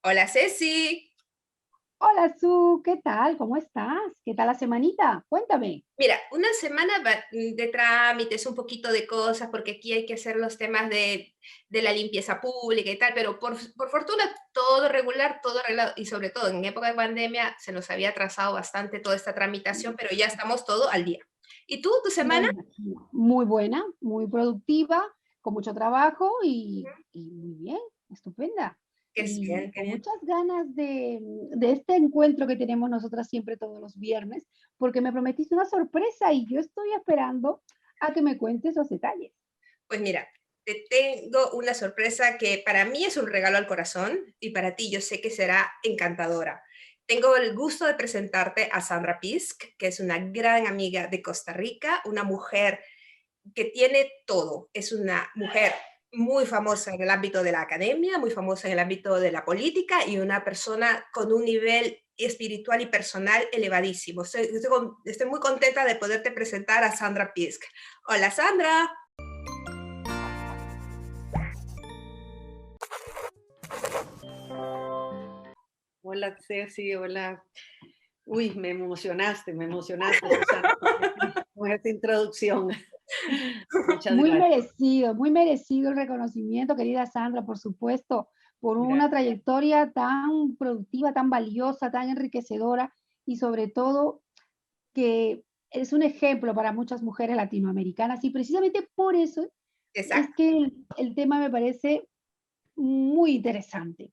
Hola Ceci. Hola, Su, ¿qué tal? ¿Cómo estás? ¿Qué tal la semanita? Cuéntame. Mira, una semana de trámites, un poquito de cosas, porque aquí hay que hacer los temas de la limpieza pública y tal, pero por fortuna todo regular, todo arreglado, y sobre todo en época de pandemia se nos había atrasado bastante toda esta tramitación, pero ya estamos todo al día. ¿Y tú, tu Me semana? imagino. Muy buena, muy productiva, con mucho trabajo y muy bien, estupenda. Qué bien, Y qué con bien. muchas ganas de este encuentro que tenemos nosotras siempre todos los viernes, porque me prometiste una sorpresa y yo estoy esperando a que me cuentes los detalles. Pues mira, te tengo una sorpresa que para mí es un regalo al corazón y para ti yo sé que será encantadora. Tengo el gusto de presentarte a Sandra Pisk, que es una gran amiga de Costa Rica, una mujer que tiene todo. Es una mujer muy famosa en el ámbito de la academia, muy famosa en el ámbito de la política y una persona con un nivel espiritual y personal elevadísimo. Estoy muy contenta de poderte presentar a Sandra Pisk. Hola Sandra. Hola Ceci, hola. Uy, me emocionaste, Susana, con esta introducción. Muchas gracias. Muy merecido el reconocimiento, querida Sandra, por supuesto, por una Gracias. trayectoria tan productiva, tan valiosa, tan enriquecedora y sobre todo que es un ejemplo para muchas mujeres latinoamericanas y precisamente por eso es Exacto. que el tema me parece muy interesante.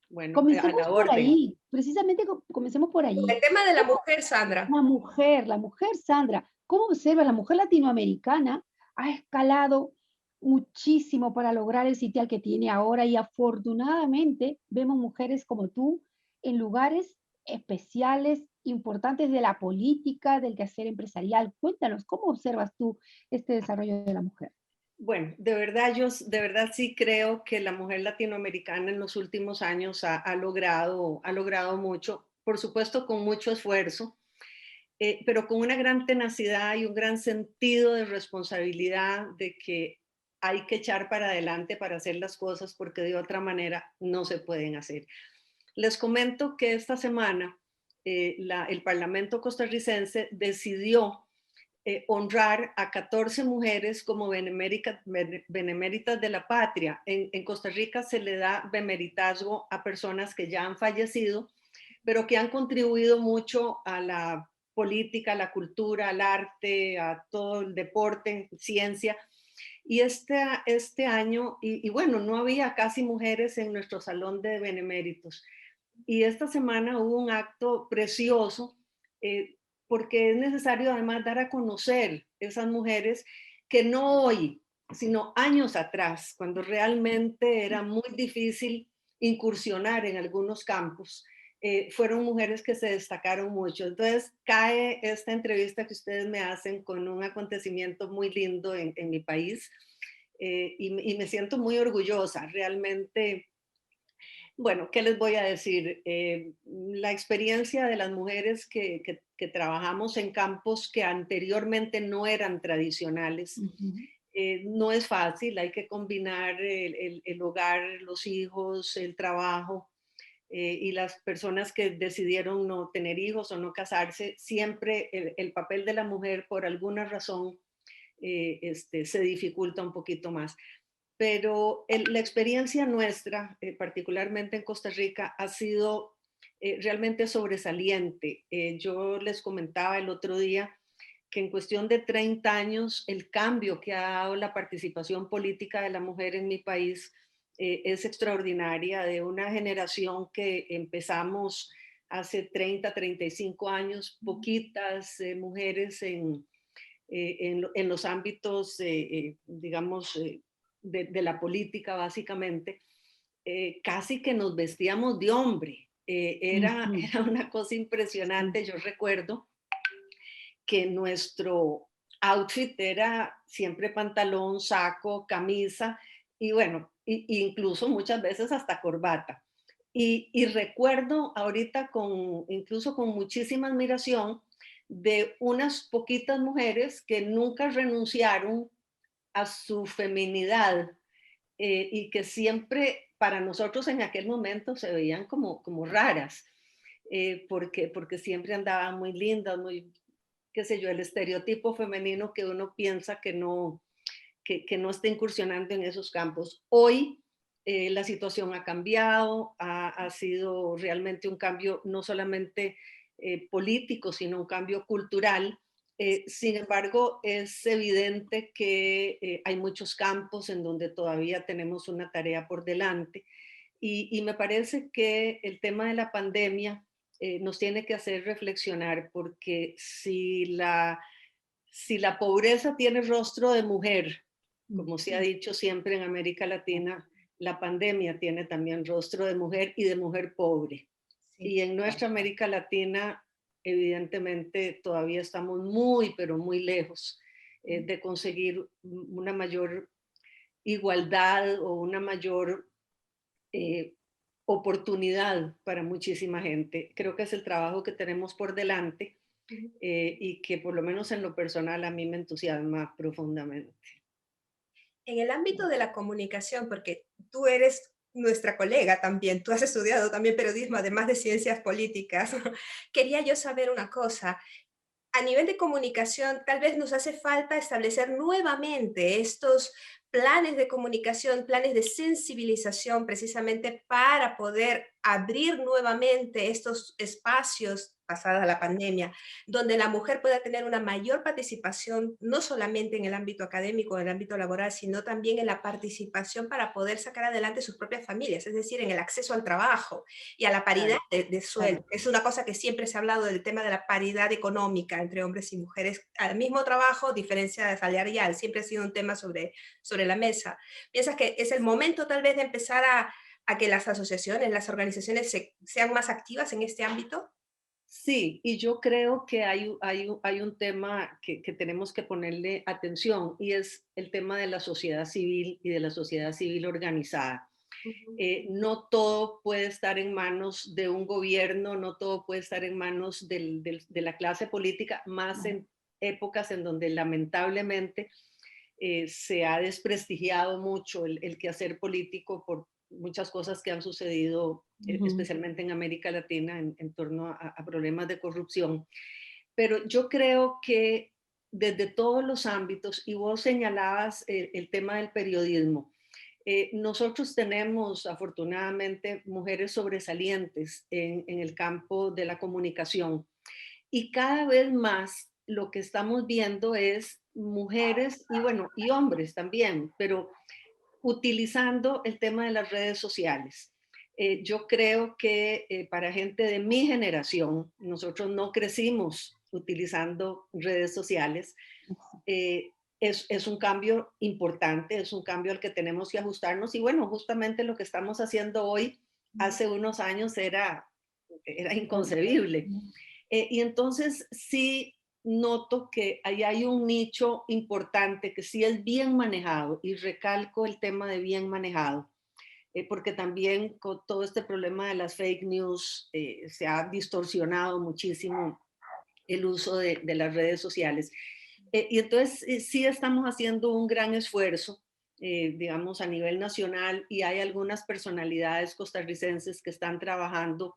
Bueno, a Comencemos la por orden. ahí, precisamente comencemos por El allí. tema de la ¿Cómo mujer, Sandra. la mujer, Sandra, cómo observa la mujer latinoamericana ha escalado muchísimo para lograr el sitial que tiene ahora y afortunadamente vemos mujeres como tú en lugares especiales, importantes de la política, del quehacer empresarial? Cuéntanos, ¿cómo observas tú este desarrollo de la mujer? Bueno, de verdad, de verdad sí creo que la mujer latinoamericana en los últimos años ha logrado mucho, por supuesto con mucho esfuerzo, pero con una gran tenacidad y un gran sentido de responsabilidad de que hay que echar para adelante para hacer las cosas porque de otra manera no se pueden hacer. Les comento que esta semana el Parlamento costarricense decidió honrar a 14 mujeres como beneméritas de la patria. En Costa Rica se le da bemeritazgo a personas que ya han fallecido, pero que han contribuido mucho a la política, a la cultura, al arte, a todo el deporte, ciencia. Y este año, y bueno, no había casi mujeres en nuestro salón de beneméritos. Y esta semana hubo un acto precioso eh, porque es necesario además dar a conocer esas mujeres que no hoy, sino años atrás, cuando realmente era muy difícil incursionar en algunos campos, fueron mujeres que se destacaron mucho. Entonces cae esta entrevista que ustedes me hacen con un acontecimiento muy lindo en mi país y me siento muy orgullosa. Realmente bueno, ¿qué les voy a decir? La experiencia de las mujeres que trabajamos en campos que anteriormente no eran tradicionales, Ujú. no es fácil, hay que combinar el hogar, los hijos, el trabajo y las personas que decidieron no tener hijos o no casarse, siempre el papel de la mujer por alguna razón se dificulta un poquito más, pero la experiencia nuestra, particularmente en Costa Rica, ha sido realmente sobresaliente. Yo les comentaba el otro día que en cuestión de 30 años, el cambio que ha dado la participación política de la mujer en mi país es extraordinaria, de una generación que empezamos hace 30, 35 años, poquitas mujeres en los ámbitos, digamos, de la política básicamente, casi que nos vestíamos de hombre. Ujú. Era una cosa Sí. impresionante. Yo recuerdo que nuestro outfit era siempre pantalón, saco, camisa y bueno, incluso muchas veces hasta corbata. Y recuerdo ahorita incluso con muchísima admiración de unas poquitas mujeres que nunca renunciaron a su feminidad y que siempre para nosotros en aquel momento se veían como raras, porque siempre andaban muy lindas, muy, qué sé yo, el estereotipo femenino que uno piensa que no está incursionando en esos campos. Hoy la situación ha cambiado, ha sido realmente un cambio no solamente político, sino un cambio cultural. Sin embargo, es evidente que hay muchos campos en donde todavía tenemos una tarea por delante y me parece que el tema de la pandemia nos tiene que hacer reflexionar porque si la pobreza tiene rostro de mujer, como se ha dicho siempre en América Latina, la pandemia tiene también rostro de mujer y de mujer pobre. Sí. Y en nuestra América Latina, evidentemente, todavía estamos muy, pero muy lejos de conseguir una mayor igualdad o una mayor eh, oportunidad para muchísima gente. Creo que es el trabajo que tenemos por delante Ujú. y que por lo menos en lo personal a mí me entusiasma profundamente. En el ámbito de la comunicación, porque tú eres nuestra colega también, tú has estudiado también periodismo, además de ciencias políticas, quería yo saber una cosa. A nivel de comunicación, tal vez nos hace falta establecer nuevamente estos planes de comunicación, planes de sensibilización, precisamente para poder abrir nuevamente estos espacios pasada la pandemia, donde la mujer pueda tener una mayor participación, no solamente en el ámbito académico, en el ámbito laboral, sino también en la participación para poder sacar adelante sus propias familias, es decir, en el acceso al trabajo y a la paridad Claro, de sueldo. Es una cosa que siempre se ha hablado del tema de la paridad económica entre hombres y mujeres al mismo trabajo, diferencia salarial, siempre ha sido un tema sobre la mesa. ¿Piensas que es el momento tal vez de empezar a que las asociaciones, las organizaciones sean más activas en este ámbito? sí, y yo creo que hay un tema que tenemos que ponerle atención y es el tema de la sociedad civil y de la sociedad civil organizada. Ujú. No todo puede estar en manos de un gobierno, no todo puede estar en manos de la clase política, más en épocas en donde lamentablemente se ha desprestigiado mucho el quehacer político por muchas cosas que han sucedido, Ujú. especialmente en América Latina, en torno a problemas de corrupción. Pero yo creo que desde todos los ámbitos, y vos señalabas el tema del periodismo, nosotros tenemos afortunadamente mujeres sobresalientes en el campo de la comunicación y cada vez más lo que estamos viendo es mujeres y bueno, y hombres también, pero utilizando el tema de las redes sociales. Yo creo que para gente de mi generación, nosotros no crecimos utilizando redes sociales, eh, es un cambio importante, es un cambio al que tenemos que ajustarnos y bueno, justamente lo que estamos haciendo hoy, hace unos años era inconcebible. Y entonces sí noto que ahí hay un nicho importante que sí es bien manejado y recalco el tema de bien manejado, porque también con todo este problema de las fake news se ha distorsionado muchísimo el uso de las redes sociales. Y entonces sí estamos haciendo un gran esfuerzo, digamos, a nivel nacional y hay algunas personalidades costarricenses que están trabajando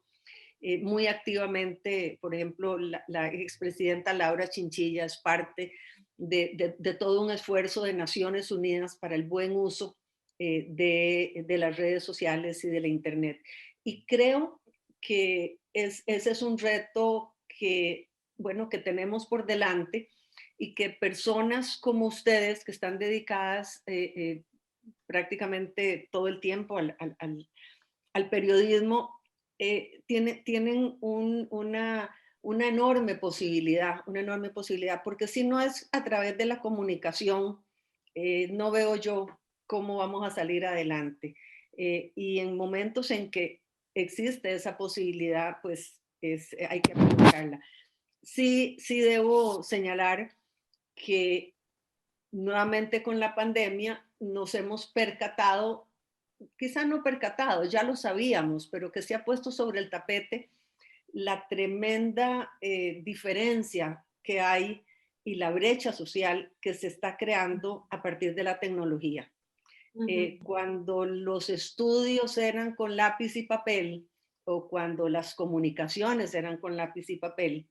muy activamente. Por ejemplo, la expresidenta Laura Chinchilla es parte de todo un esfuerzo de Naciones Unidas para el buen uso de las redes sociales y de la Internet. Y creo que ese es un reto que, bueno, que tenemos por delante y que personas como ustedes que están dedicadas prácticamente todo el tiempo al periodismo, tienen una enorme posibilidad, porque si no es a través de la comunicación, no veo yo cómo vamos a salir adelante. Y en momentos en que existe esa posibilidad, pues hay que aprovecharla. Sí, sí debo señalar que nuevamente con la pandemia nos hemos percatado, quizá no percatado, ya lo sabíamos, pero que se ha puesto sobre el tapete la tremenda diferencia que hay y la brecha social que se está creando a partir de la tecnología. Ujú. Cuando los estudios eran con lápiz y papel o cuando las comunicaciones eran con lápiz y papel,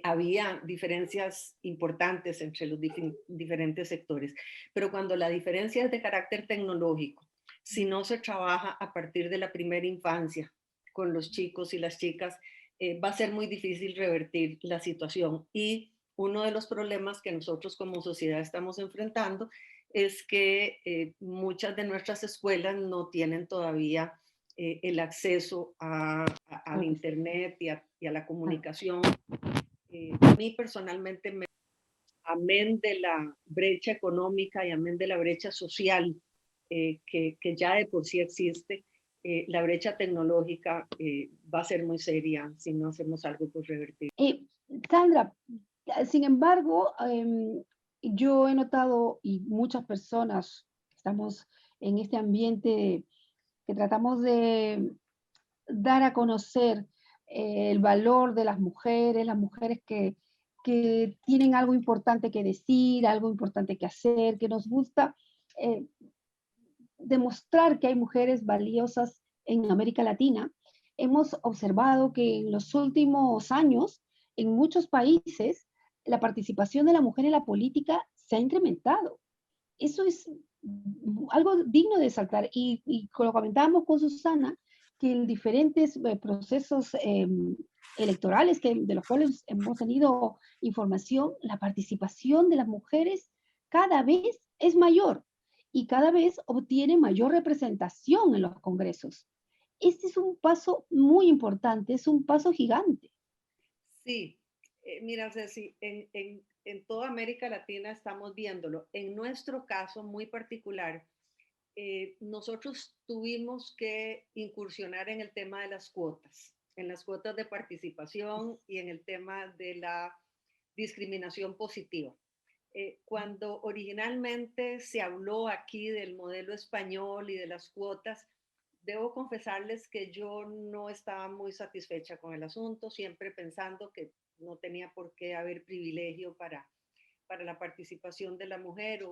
había diferencias importantes entre los diferentes sectores. Pero cuando la diferencia es de carácter tecnológico, si no se trabaja a partir de la primera infancia con los chicos y las chicas, va a ser muy difícil revertir la situación. Y uno de los problemas que nosotros como sociedad estamos enfrentando es que muchas de nuestras escuelas no tienen todavía el acceso al Claro que sí. Internet y a la Claro. comunicación. A mí personalmente, amén de la brecha económica y amén de la brecha social que ya de por sí existe, la brecha tecnológica va a ser muy seria si no hacemos algo por revertir. Eh, Sandra, sin embargo, yo he notado, y muchas personas estamos en este ambiente que tratamos de dar a conocer el valor de las mujeres que tienen algo importante que decir, algo importante que hacer, que nos gusta eh, demostrar que hay mujeres valiosas en América Latina. Hemos observado que en los últimos años, en muchos países, la participación de la mujer en la política se ha incrementado. Eso es algo digno de saltar. Y lo comentábamos con Susana, que en diferentes procesos electorales de los cuales hemos tenido información, la participación de las mujeres cada vez es mayor y cada vez obtiene mayor representación en los congresos. Este es un paso muy importante, es un paso gigante. Sí, mira, Ceci, en toda América Latina estamos viéndolo. En nuestro caso muy particular, nosotros tuvimos que incursionar en el tema de las cuotas, en las cuotas de participación y en el tema de la discriminación positiva. Cuando originalmente se habló aquí del modelo español y de las cuotas, debo confesarles que yo no estaba muy satisfecha con el asunto, siempre pensando que no tenía por qué haber privilegio para la participación de la mujer.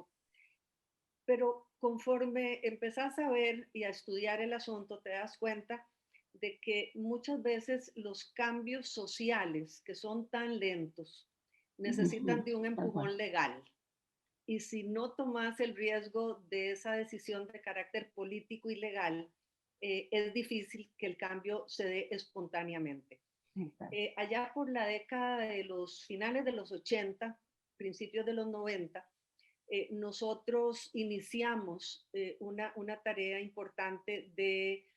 Pero conforme empezás a ver y a estudiar el asunto, te das cuenta de que muchas veces los cambios sociales, que son tan lentos, necesitan de un Tal cual. empujón legal. Y si no tomas el riesgo de esa decisión de carácter político y legal, es difícil que el cambio se dé espontáneamente. Allá por la década de los finales de los 80, principios de los 90, nosotros iniciamos una tarea importante de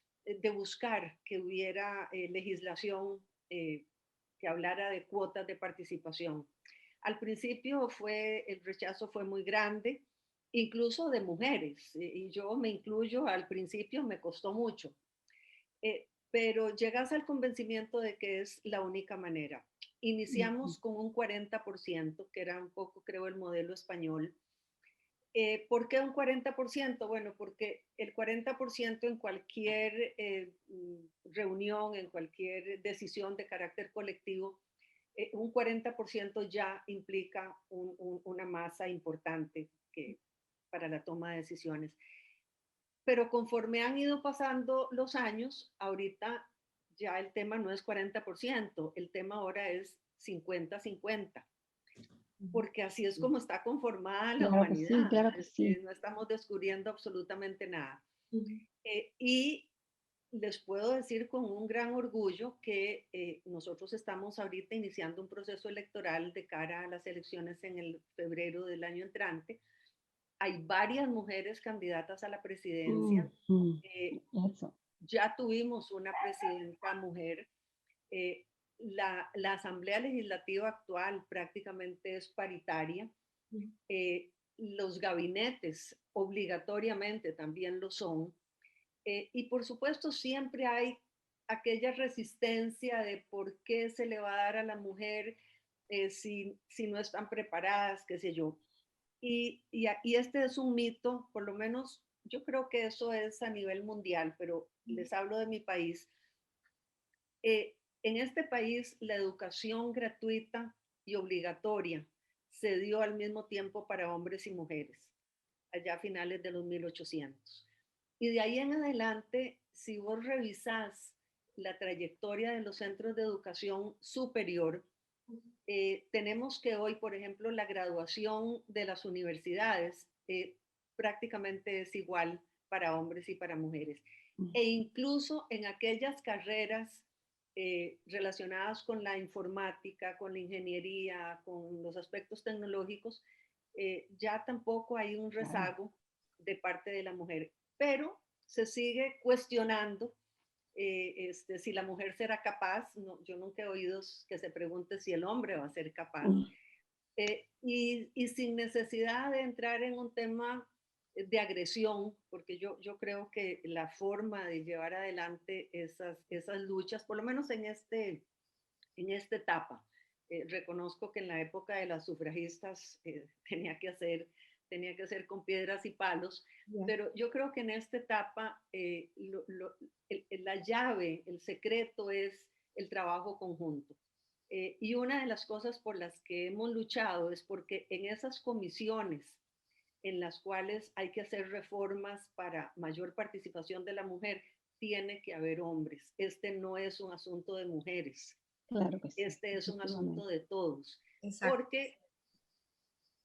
buscar que hubiera legislación que hablara de cuotas de participación. Al principio el rechazo fue muy grande, incluso de mujeres, y yo me incluyo, al principio me costó mucho, pero llegas al convencimiento de que es la única manera. Iniciamos con un 40%, que era un poco, creo, el modelo español. ¿Por qué un 40%? Bueno, porque el 40% en cualquier reunión, en cualquier decisión de carácter colectivo, un 40% ya implica una masa importante para la toma de decisiones. Pero conforme han ido pasando los años, ahorita ya el tema no es 40%, el tema ahora es 50-50, porque así es como está conformada la Claro que sí, humanidad, claro que sí. no estamos descubriendo absolutamente nada. Ujú. Y les puedo decir con un gran orgullo que nosotros estamos ahorita iniciando un proceso electoral de cara a las elecciones en el febrero del año entrante. Hay varias mujeres candidatas a la Mm, presidencia. mm, Eh, eso. ya tuvimos una presidenta mujer. Eh, la Asamblea Legislativa actual prácticamente es paritaria. Los gabinetes obligatoriamente también lo son. Y por supuesto siempre hay aquella resistencia de por qué se le va a dar a la mujer si no están preparadas, qué sé yo. Y este es un mito, por lo menos yo creo que eso es a nivel mundial, pero les hablo de mi país. En este país la educación gratuita y obligatoria se dio al mismo tiempo para hombres y mujeres. allá a finales de los 1800. Y de ahí en adelante, si vos revisás la trayectoria de los centros de educación superior, tenemos que hoy, por ejemplo, la graduación de las universidades prácticamente es igual para hombres y para mujeres. E incluso en aquellas carreras relacionadas con la informática, con la ingeniería, con los aspectos tecnológicos, ya tampoco hay un rezago de parte de la mujer. Pero se sigue cuestionando si la mujer será capaz. No, yo nunca he oído que se pregunte si el hombre va a ser capaz. Y sin necesidad de entrar en un tema de agresión, porque yo creo que la forma de llevar adelante esas luchas, por lo menos en esta etapa, reconozco que en la época de las sufragistas tenía que ser con piedras y palos, pero yo creo que en esta etapa la llave, el secreto es el trabajo conjunto. Y una de las cosas por las que hemos luchado es porque en esas comisiones en las cuales hay que hacer reformas para mayor participación de la mujer, tiene que haber hombres. Este no es un asunto de mujeres. Claro que sí, este es un asunto de todos. Exacto. Porque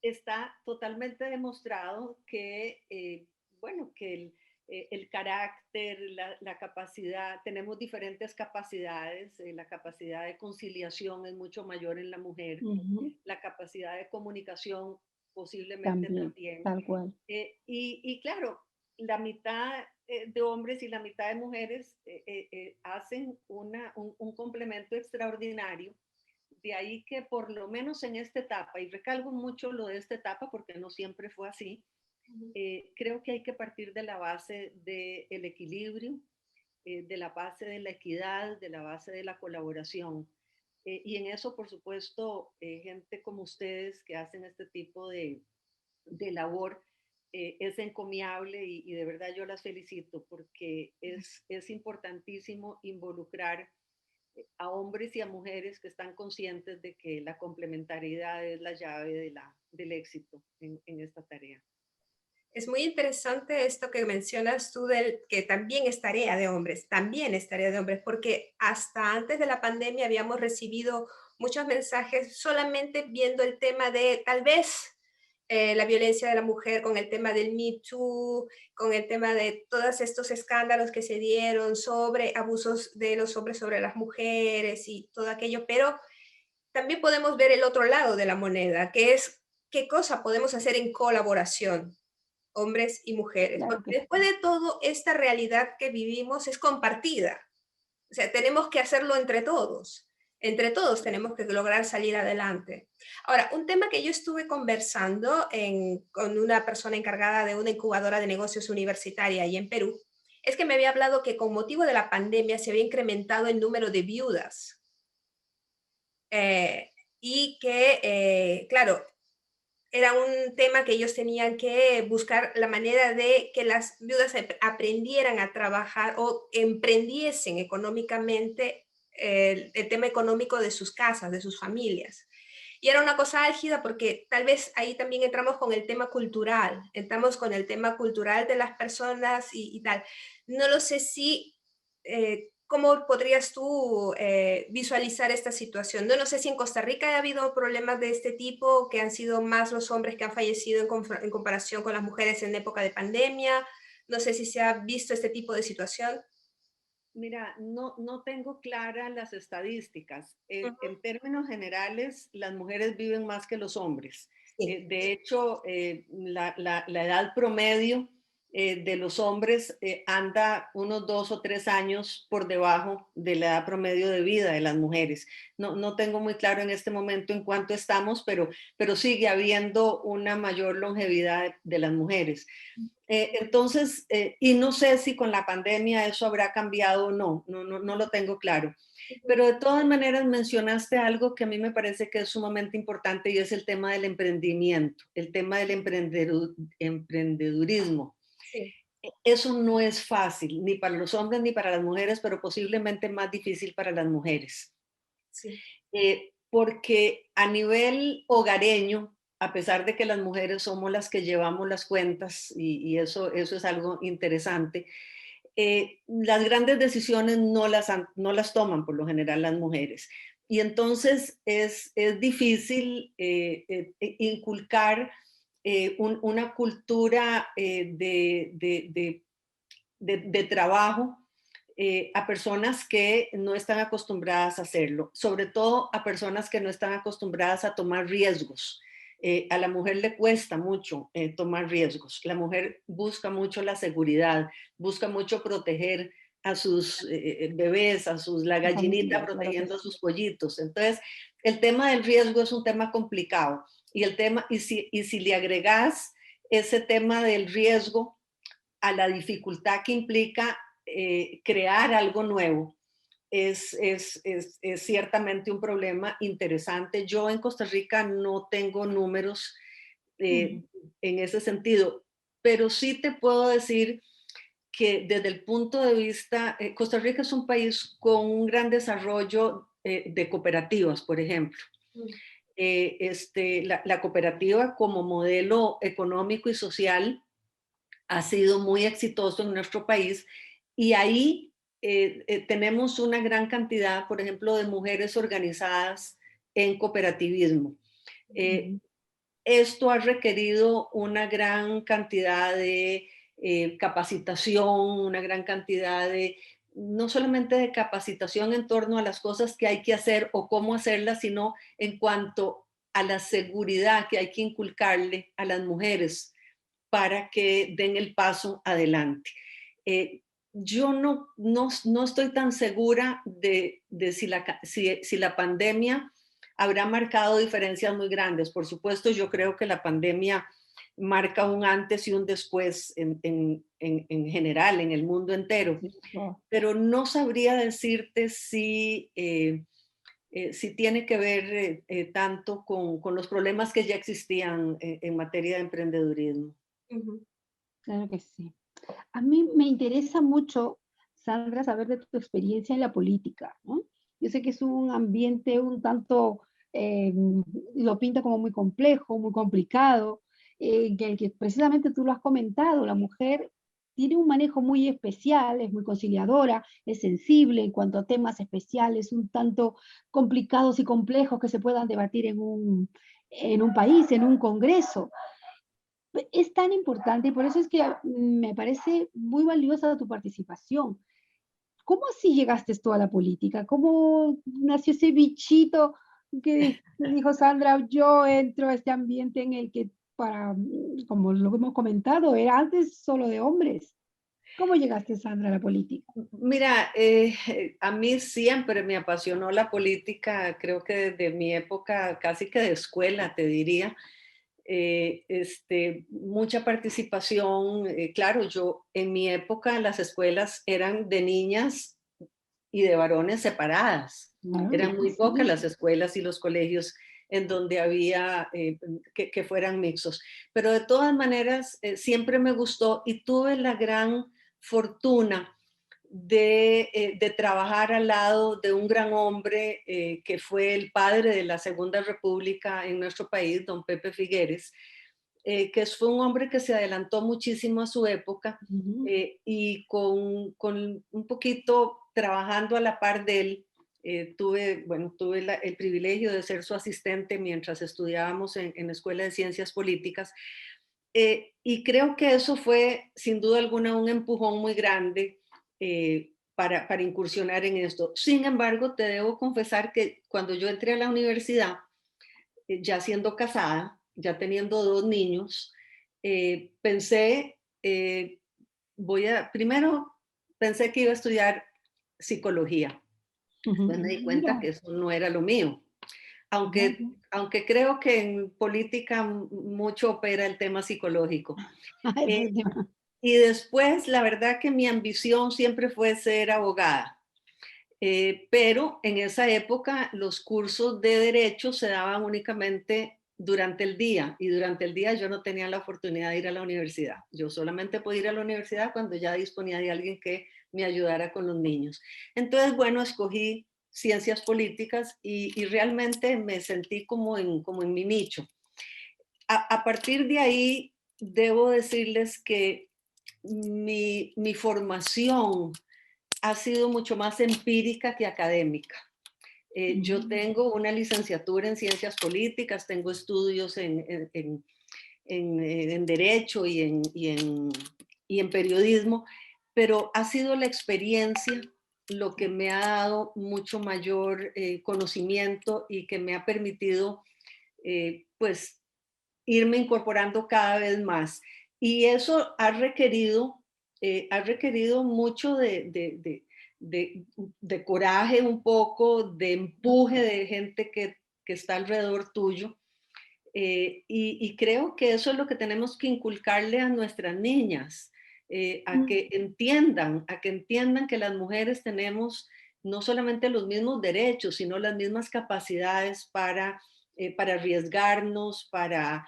está totalmente demostrado que, bueno, que el carácter, la capacidad, tenemos diferentes capacidades, la capacidad de conciliación es mucho mayor en la mujer, la capacidad de comunicación posiblemente también. Tal cual. Y claro, la mitad de hombres y la mitad de mujeres hacen un complemento extraordinario. De ahí que por lo menos en esta etapa, y recalco mucho lo de esta etapa porque no siempre fue así, creo que hay que partir de la base del equilibrio, de la base de la equidad, de la base de la colaboración. Y en eso, por supuesto, gente como ustedes que hacen este tipo de labor es encomiable y de verdad yo las felicito porque es importantísimo involucrar a hombres y a mujeres que están conscientes de que la complementariedad es la llave del éxito en esta tarea. Es muy interesante esto que mencionas tú del que también es tarea de hombres, también es tarea de hombres, porque hasta antes de la pandemia habíamos recibido muchos mensajes solamente viendo el tema de tal vez la violencia de la mujer con el tema del Me Too, con el tema de todos estos escándalos que se dieron sobre abusos de los hombres sobre las mujeres y todo aquello, pero también podemos ver el otro lado de la moneda, que es qué cosa podemos hacer en colaboración, hombres y mujeres, Claro porque que después de todo, esta realidad que vivimos es compartida. O sea, tenemos que hacerlo entre todos. Entre todos tenemos que lograr salir adelante. Ahora, un tema que yo estuve conversando con una persona encargada de una incubadora de negocios universitaria ahí en Perú, es que me había hablado que con motivo de la pandemia se había incrementado el número de viudas. Y que, claro, era un tema que ellos tenían que buscar la manera de que las viudas aprendieran a trabajar o emprendiesen económicamente el tema económico de sus casas, de sus familias. Y era una cosa álgida porque tal vez ahí también entramos con el tema cultural, entramos con el tema cultural de las personas y tal. No lo sé si ¿cómo podrías tú visualizar esta situación? No sé si en Costa Rica ha habido problemas de este tipo, que han sido más los hombres que han fallecido en comparación con las mujeres en época de pandemia. No sé si se ha visto este tipo de situación. Mira, no tengo claras las estadísticas. En términos generales, las mujeres viven más que los hombres. Sí. De hecho, la edad promedio de los hombres anda unos 2 o 3 años por debajo de la edad promedio de vida de las mujeres. No tengo muy claro en este momento en cuánto estamos, pero sigue habiendo una mayor longevidad de las mujeres. Entonces, y no sé si con la pandemia eso habrá cambiado o no lo tengo claro. Pero de todas maneras mencionaste algo que a mí me parece que es sumamente importante y es el tema del emprendimiento, el tema del emprendedurismo. Sí. Eso no es fácil, ni para los hombres ni para las mujeres, pero posiblemente más difícil para las mujeres. Sí. Porque a nivel hogareño, a pesar de que las mujeres somos las que llevamos las cuentas, y eso es algo interesante, las grandes decisiones no las toman por lo general las mujeres. Y entonces es difícil inculcar una cultura de trabajo a personas que no están acostumbradas a hacerlo, sobre todo a personas que no están acostumbradas a tomar riesgos. A la mujer le cuesta mucho tomar riesgos. La mujer busca mucho la seguridad, busca mucho proteger a sus bebés, la La gallinita familia, claro que protegiendo a sí. sus pollitos. Entonces, el tema del riesgo es un tema complicado. Y si le agregas ese tema del riesgo a la dificultad que implica crear algo nuevo, es ciertamente un problema interesante. Yo en Costa Rica no tengo números Ujú, en ese sentido, pero sí te puedo decir que desde el punto de vista, Costa Rica es un país con un gran desarrollo de cooperativas, por ejemplo. Mm. La cooperativa como modelo económico y social ha sido muy exitoso en nuestro país, y ahí tenemos una gran cantidad, por ejemplo, de mujeres organizadas en cooperativismo. Eh, ujú. Esto ha requerido una gran cantidad de capacitación, una gran cantidad de, no solamente de capacitación en torno a las cosas que hay que hacer o cómo hacerlas, sino en cuanto a la seguridad que hay que inculcarle a las mujeres para que den el paso adelante. Eh, yo no estoy tan segura de si la pandemia habrá marcado diferencias muy grandes. Por supuesto, yo creo que la pandemia marca un antes y un después en general, en el mundo entero, Sí, oh, pero no sabría decirte si tiene que ver tanto con los problemas que ya existían en materia de emprendedurismo. Ujú. claro que sí. A mí me interesa mucho, Sandra, saber de tu experiencia en la política, ¿no? Yo sé que es un ambiente un tanto, eh, lo pinta como muy complejo, muy complicado, que el que precisamente tú lo has comentado, la mujer tiene un manejo muy especial, es muy conciliadora, es sensible en cuanto a temas especiales, un tanto complicados y complejos que se puedan debatir en un país, en un congreso. Es tan importante y por eso es que me parece muy valiosa tu participación. ¿Cómo así llegaste tú a la política? ¿Cómo nació ese bichito que dijo Sandra, yo entro a este ambiente en el que como lo hemos comentado, era antes solo de hombres? ¿Cómo llegaste, Sandra, a la política? Mira, a mí siempre me apasionó la política, creo que desde mi época casi que de escuela, te diría. Mucha participación. Claro, yo en mi época las escuelas eran de niñas y de varones separadas. Claro, Eran muy pocas sí. las escuelas y los colegios en donde había que fueran mixtos. Pero de todas maneras, siempre me gustó y tuve la gran fortuna de trabajar al lado de un gran hombre que fue el padre de la Segunda República en nuestro país, don Pepe Figueres, que fue un hombre que se adelantó muchísimo a su época, Ujú. y con un poquito trabajando a la par de él, tuve el privilegio de ser su asistente mientras estudiábamos en la Escuela de Ciencias Políticas, y creo que eso fue sin duda alguna un empujón muy grande para incursionar en esto. Sin embargo, te debo confesar que cuando yo entré a la universidad, ya siendo casada, ya teniendo dos niños, pensé, primero pensé que iba a estudiar psicología. Ujú. Después me di cuenta Mira, que eso no era lo mío. vaya. Aunque creo que en política mucho opera el tema psicológico. Eh, Efectivamente. y después, la verdad que mi ambición siempre fue ser abogada. Pero en esa época los cursos de derecho se daban únicamente durante el día, y durante el día yo no tenía la oportunidad de ir a la universidad. Yo solamente podía ir a la universidad cuando ya disponía de alguien que me ayudara con los niños. Entonces, bueno, escogí ciencias políticas y realmente me sentí como en mi nicho. a partir de ahí, debo decirles que mi formación ha sido mucho más empírica que académica. Yo tengo una licenciatura en ciencias políticas, tengo estudios en derecho y en periodismo, pero ha sido la experiencia lo que me ha dado mucho mayor conocimiento y que me ha permitido pues irme incorporando cada vez más. Y eso ha requerido mucho de coraje un poco, de empuje de gente que está alrededor tuyo. Y creo que eso es lo que tenemos que inculcarle a nuestras niñas, a que entiendan que las mujeres tenemos no solamente los mismos derechos, sino las mismas capacidades para arriesgarnos, para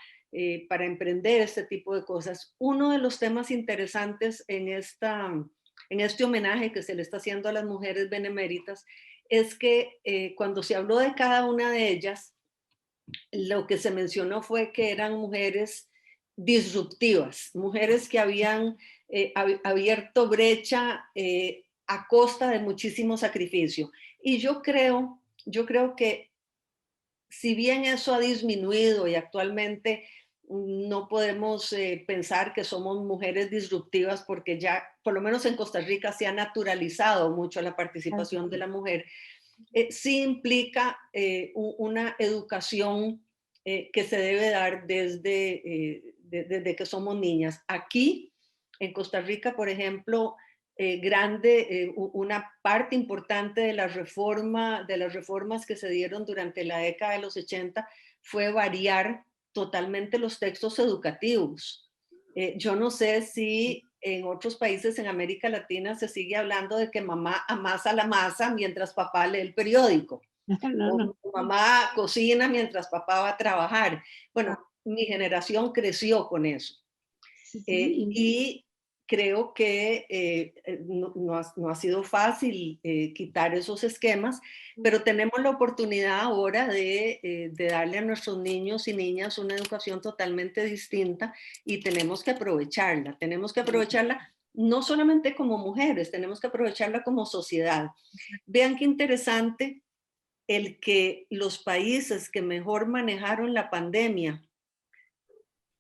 emprender este tipo de cosas. Uno de los temas interesantes en este homenaje que se le está haciendo a las mujeres beneméritas es que cuando se habló de cada una de ellas, lo que se mencionó fue que eran mujeres disruptivas, mujeres que habían abierto brecha a costa de muchísimo sacrificio. Y yo creo que si bien eso ha disminuido y actualmente no podemos pensar que somos mujeres disruptivas porque ya, por lo menos en Costa Rica, se ha naturalizado mucho la participación de la mujer, sí implica una educación que se debe dar desde que somos niñas. Aquí, en Costa Rica, por ejemplo, una parte importante de de las reformas que se dieron durante la década de los 80 fue variar totalmente los textos educativos. Yo no sé si en otros países en América Latina se sigue hablando de que mamá amasa la masa mientras papá lee el periódico. No, no. O mamá cocina mientras papá va a trabajar. Bueno, mi generación creció con eso. Sí, sí. Y creo que no ha sido fácil quitar esos esquemas, pero tenemos la oportunidad ahora de darle a nuestros niños y niñas una educación totalmente distinta y tenemos que aprovecharla. Tenemos que aprovecharla no solamente como mujeres, tenemos que aprovecharla como sociedad. Vean qué interesante el que los países que mejor manejaron la pandemia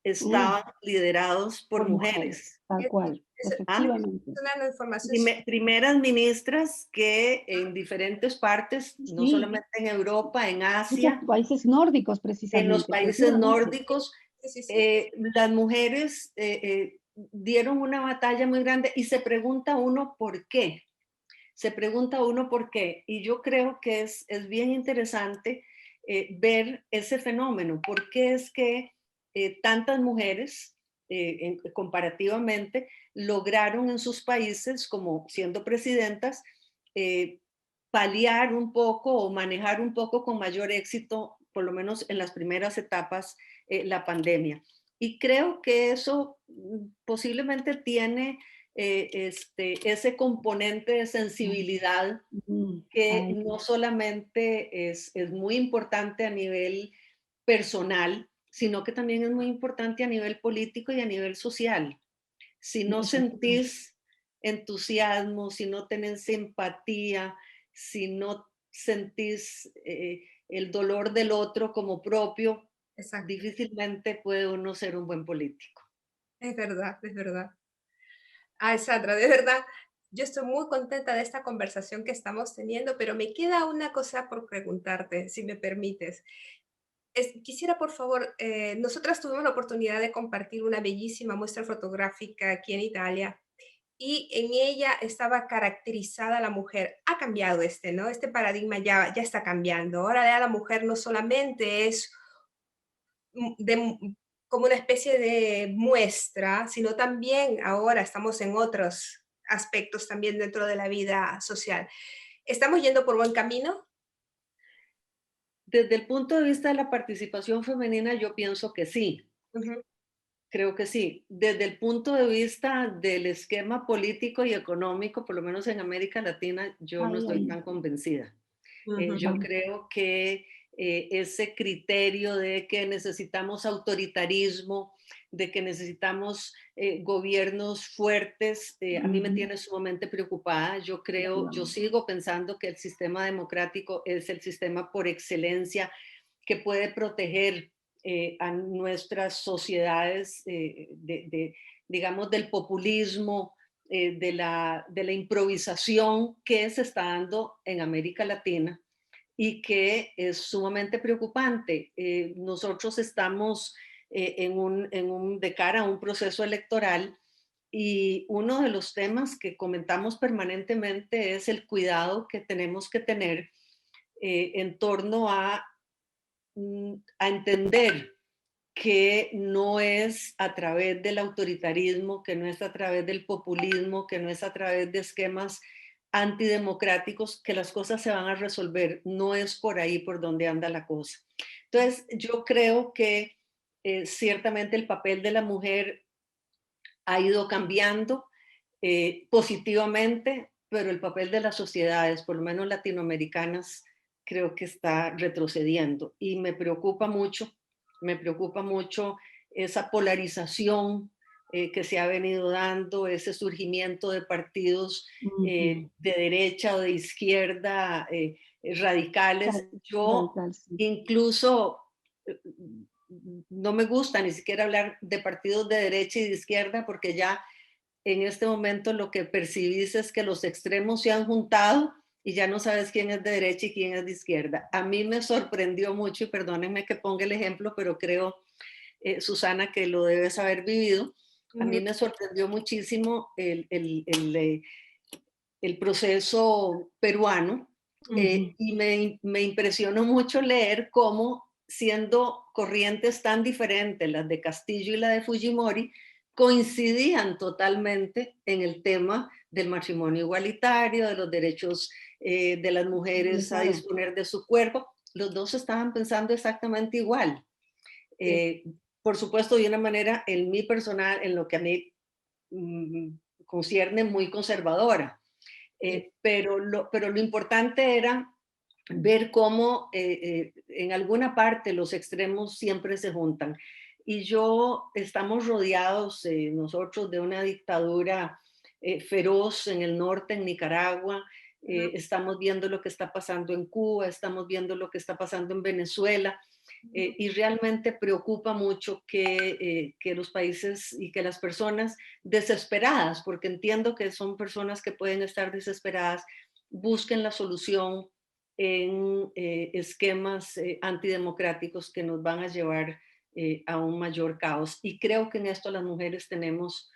estaban liderados por Por mujeres, mujeres. tal cual, Es efectivamente. una información. Primeras ministras que en diferentes partes, no Sí, solamente en Europa, en muchos Asia, países nórdicos en los precisamente, países efectivamente. nórdicos, Sí, sí, sí. las mujeres dieron una batalla muy grande y se pregunta uno por qué. Se pregunta uno por qué. Y yo creo que es bien interesante ver ese fenómeno. ¿Por qué es que tantas mujeres comparativamente lograron en sus países, como siendo presidentas, eh, paliar un poco o manejar un poco con mayor éxito, por lo menos en las primeras etapas, la pandemia? Y creo que eso posiblemente tiene ese componente de sensibilidad que Ay, no solamente es muy importante a nivel personal, sino que también es muy importante a nivel político y a nivel social. Si sí, no efectivamente. sentís entusiasmo, si no tenés empatía, si no sentís el dolor del otro como propio, Exacto. difícilmente puede uno ser un buen político. Es verdad, es verdad. Ay, Sandra, de verdad, yo estoy muy contenta de esta conversación que estamos teniendo, pero me queda una cosa por preguntarte, si me permites. Quisiera, por favor, nosotras tuvimos la oportunidad de compartir una bellísima muestra fotográfica aquí en Italia y en ella estaba caracterizada la mujer. Ha cambiado ¿no? Este paradigma ya está cambiando. Ahora ya la mujer no solamente es como una especie de muestra, sino también ahora estamos en otros aspectos también dentro de la vida social. ¿Estamos yendo por buen camino? Desde el punto de vista de la participación femenina, yo pienso que sí, Ujú. creo que sí. Desde el punto de vista del esquema político y económico, por lo menos en América Latina, yo no Ay, estoy ay, tan convencida. Ujú. Yo vamos. creo que ese criterio de que necesitamos autoritarismo, de que necesitamos gobiernos fuertes, a mí me Ujú, tiene sumamente preocupada. Yo efectivamente. sigo pensando que el sistema democrático es el sistema por excelencia que puede proteger a nuestras sociedades digamos, del populismo, de la improvisación que se está dando en América Latina y que es sumamente preocupante. Nosotros estamos de cara a un proceso electoral y uno de los temas que comentamos permanentemente es el cuidado que tenemos que tener en torno a entender que no es a través del autoritarismo, que no es a través del populismo, que no es a través de esquemas antidemocráticos que las cosas se van a resolver. No es por ahí por donde anda la cosa. Entonces, yo creo que ciertamente el papel de la mujer ha ido cambiando positivamente, pero el papel de las sociedades, por lo menos latinoamericanas, creo que está retrocediendo y me preocupa mucho esa polarización que se ha venido dando, ese surgimiento de partidos Ujú. de derecha o de izquierda radicales. Yo Radical, sí. incluso eh, no me gusta ni siquiera hablar de partidos de derecha y de izquierda porque ya en este momento lo que percibís es que los extremos se han juntado y ya no sabes quién es de derecha y quién es de izquierda. A mí me sorprendió mucho, y perdónenme que ponga el ejemplo, pero creo, Susana, que lo debes haber vivido. A mí Ujú, me sorprendió muchísimo el proceso peruano Ujú. y me impresionó mucho leer cómo, siendo corrientes tan diferentes, las de Castillo y la de Fujimori, coincidían totalmente en el tema del matrimonio igualitario, de los derechos de las Sí, mujeres a claro. disponer de su cuerpo. Los dos estaban pensando exactamente igual. sí. Eh, por supuesto, de una manera, en mi personal, en lo que a mí mm, concierne, muy conservadora. Sí. Pero lo importante era ver cómo en alguna parte los extremos siempre se juntan. Y estamos rodeados nosotros de una dictadura feroz en el norte, en Nicaragua. Ujú, Estamos viendo lo que está pasando en Cuba, estamos viendo lo que está pasando en Venezuela. ujú. Y realmente preocupa mucho que los países y que las personas desesperadas, porque entiendo que son personas que pueden estar desesperadas, busquen la solución en esquemas antidemocráticos que nos van a llevar a un mayor caos. Y creo que en esto las mujeres tenemos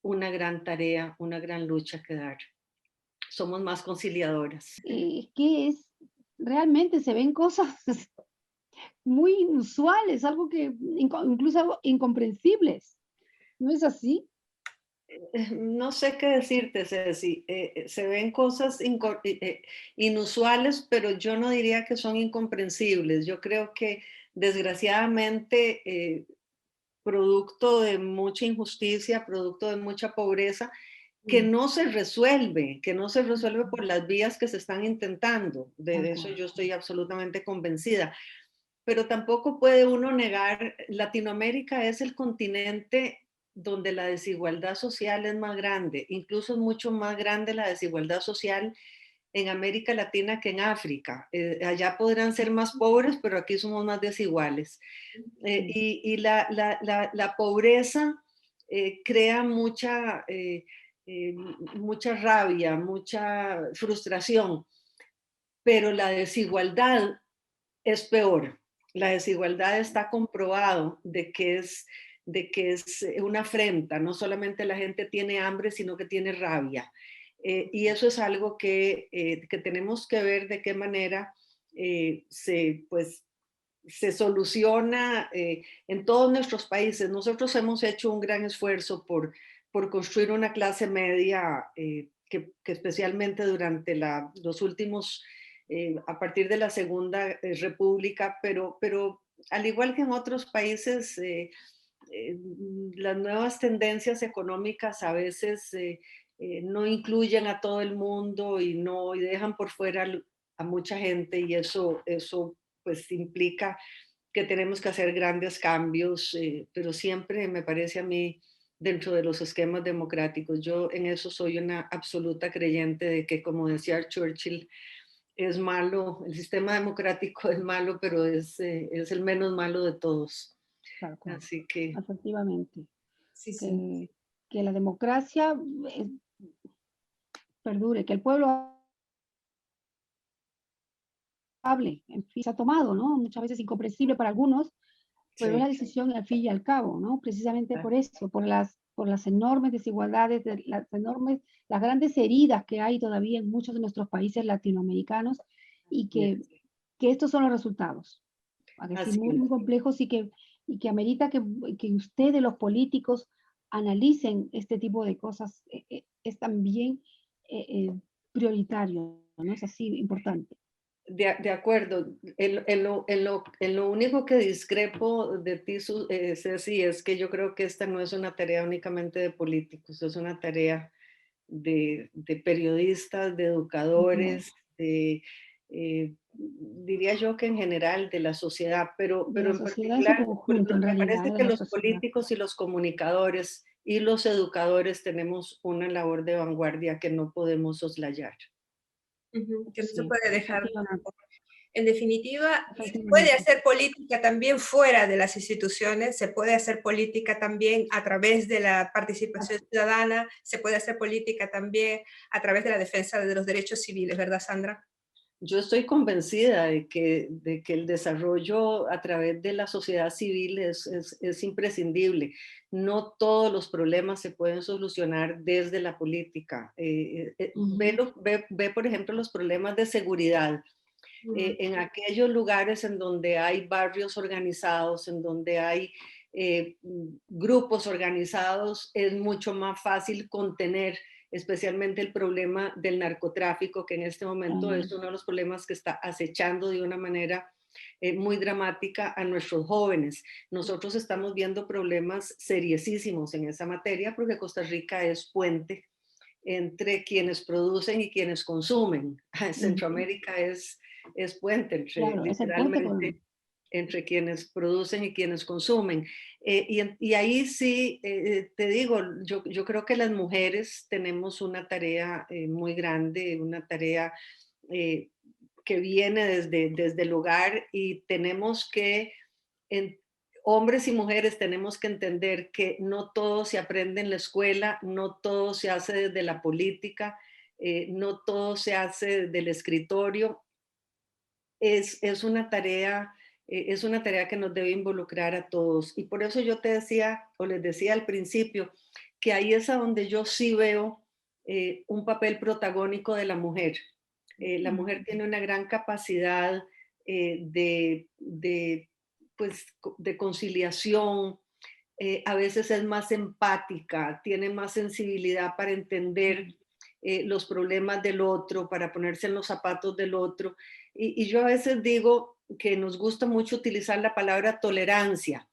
una gran tarea, una gran lucha que dar. Somos más conciliadoras. Es que realmente se ven cosas muy inusuales, algo que incluso algo incomprensibles, ¿no es así? No sé qué decirte, Ceci. Se ven cosas inusuales, pero yo no diría que son incomprensibles. Yo creo que desgraciadamente, producto de mucha injusticia, producto de mucha pobreza, Mm, que no se resuelve ujú, por las vías que se están intentando. tal De eso cual. yo estoy absolutamente convencida. Pero tampoco puede uno negar, Latinoamérica es el continente donde la desigualdad social es más grande, incluso es mucho más grande la desigualdad social en América Latina que en África. Allá podrán ser más pobres, pero aquí somos más desiguales. Sí, La pobreza crea mucha rabia, mucha frustración, pero la desigualdad es peor. La desigualdad está comprobado de que es una afrenta. No solamente la gente tiene hambre, sino que tiene rabia. Y eso es algo que tenemos que ver de qué manera pues, se soluciona en todos nuestros países. Nosotros hemos hecho un gran esfuerzo por construir una clase media que especialmente durante los últimos, a partir de la Segunda República, pero al igual que en otros países, eh, las nuevas tendencias económicas a veces no incluyen a todo el mundo y dejan por fuera a mucha gente y eso pues implica que tenemos que hacer grandes cambios, pero siempre me parece a mí dentro de los esquemas democráticos. Yo en eso soy una absoluta creyente de que, como decía Churchill, es malo, el sistema democrático es malo, pero es el menos malo de todos. Tal cual, Así que efectivamente, Sí, sí. que, que la democracia perdure, que el pueblo hable, en fin, se ha tomado, ¿no? Muchas veces incomprensible para algunos, pero es sí, la decisión al fin y al cabo, ¿no? Precisamente por eso, por las enormes desigualdades, las grandes heridas que hay todavía en muchos de nuestros países latinoamericanos y que estos son los resultados. A que sí, así muy, es. muy complejos y que amerita que ustedes, los políticos, analicen este tipo de cosas. Es también eh, eh, prioritario, ¿no? Es así importante. De acuerdo. En lo único que discrepo de ti, Ceci, es que yo creo que esta no es una tarea únicamente de políticos, es una tarea de periodistas, de Ujú. educadores, diría yo que en general de la sociedad, De pero la en sociedad en su particular, conjunto, en me realidad, parece de que la los sociedad. políticos y los comunicadores y los educadores tenemos una labor de vanguardia que no podemos soslayar. Ujú, que no se Sí, puede dejar. efectivamente, En definitiva, y se puede efectivamente. hacer política también fuera de las instituciones, se puede hacer política también a través de la participación ciudadana, se puede hacer política también a través de la defensa de los derechos civiles, ¿verdad, Sandra? Yo estoy convencida de que el desarrollo a través de la sociedad civil es imprescindible. No todos los problemas se pueden solucionar desde la política. Ujú. Ve, por ejemplo, los problemas de seguridad. Mm, En aquellos lugares en donde hay barrios organizados, en donde hay grupos organizados, es mucho más fácil contener especialmente el problema del narcotráfico, que en este momento Ah, es uno de los problemas que está acechando de una manera muy dramática a nuestros jóvenes. Nosotros estamos viendo problemas seriosísimos en esa materia porque Costa Rica es puente entre quienes producen y quienes consumen. ujú. Centroamérica es puente entre Claro, es el puente con... literalmente entre quienes producen y quienes consumen. Y ahí sí, te digo, yo creo que las mujeres tenemos una tarea muy grande, una tarea eh, que viene desde el hogar y tenemos que, en, hombres y mujeres tenemos que entender que no todo se aprende en la escuela, no todo se hace desde la política, no todo se hace desde el escritorio. Es una tarea, es una tarea que nos debe involucrar a todos. Y por eso yo te decía, o les decía al principio, que ahí es a donde yo sí veo un papel protagónico de la mujer. La Ujú. mujer tiene una gran capacidad de, pues, de conciliación, a veces es más empática, tiene más sensibilidad para entender los problemas del otro, para ponerse en los zapatos del otro. Y yo a veces digo que nos gusta mucho utilizar la palabra tolerancia.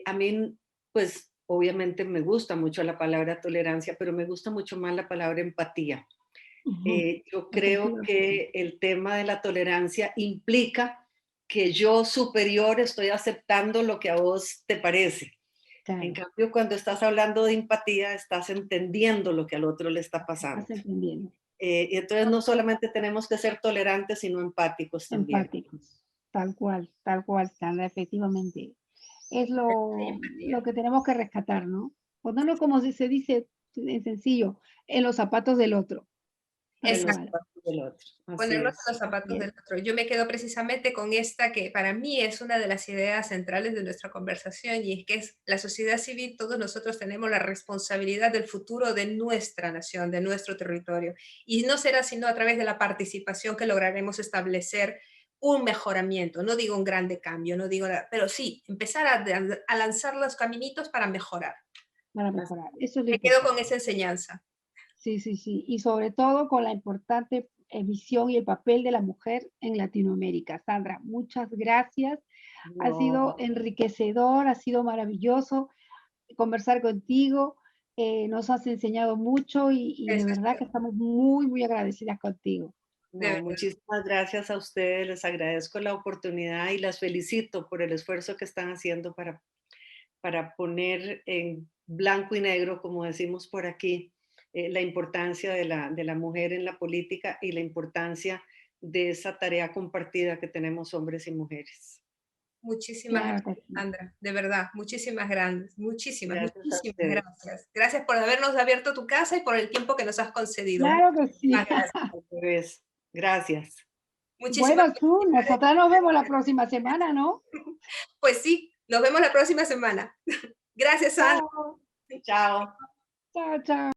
A mí, pues obviamente me gusta mucho la palabra tolerancia, pero me gusta mucho más la palabra empatía. Ujú. Yo creo Efectivamente. que el tema de la tolerancia implica que yo superior estoy aceptando lo que a vos te parece. En Claro, cambio, cuando estás hablando de empatía, estás entendiendo lo que al otro le está pasando. estás entendiendo. Y entonces no solamente tenemos que ser tolerantes, sino empáticos también. Empáticos, tal cual, Sandra, efectivamente. Es hay empatía. lo que tenemos que rescatar, ¿no? Ponerlo como se dice en sencillo, en los zapatos del otro, tal En los cual. Exacto. zapatos del otro. Así Ponernos en es. los Así zapatos es. del otro. Yo me quedo precisamente con esta que para mí es una de las ideas centrales de nuestra conversación y es que es la sociedad civil, todos nosotros tenemos la responsabilidad del futuro de nuestra nación, de nuestro territorio. Y no será sino a través de la participación que lograremos establecer un mejoramiento. No digo un grande cambio, no digo, pero sí, empezar a lanzar los caminitos para mejorar. Para Así mejorar. Eso es lo Me quedo con importante. esa enseñanza. Sí, sí, sí. Y sobre todo con la importante visión y el papel de la mujer en Latinoamérica. Sandra, muchas gracias. Ha sido no, enriquecedor, ha sido maravilloso conversar contigo. Nos has enseñado mucho y de Eso verdad es que estamos muy, muy agradecidas contigo. de No, verdad. muchísimas gracias a ustedes, les agradezco la oportunidad y las felicito por el esfuerzo que están haciendo para poner en blanco y negro, como decimos por aquí, la importancia de la mujer en la política y la importancia de esa tarea compartida que tenemos hombres y mujeres. Muchísimas Claro que gracias, sí. Sandra, de verdad, muchísimas gracias, muchísimas, Gracias a muchísimas ustedes. gracias. Gracias por habernos abierto tu casa y por el tiempo que nos has concedido. Claro que sí. Muchísimas gracias. Al revés. Gracias. Muchísimas Bueno, Su, nosotras nos vemos la próxima semana, ¿no? Pues sí, nos vemos la próxima semana. Gracias, Sandra. Chao, Chao. chao, chao.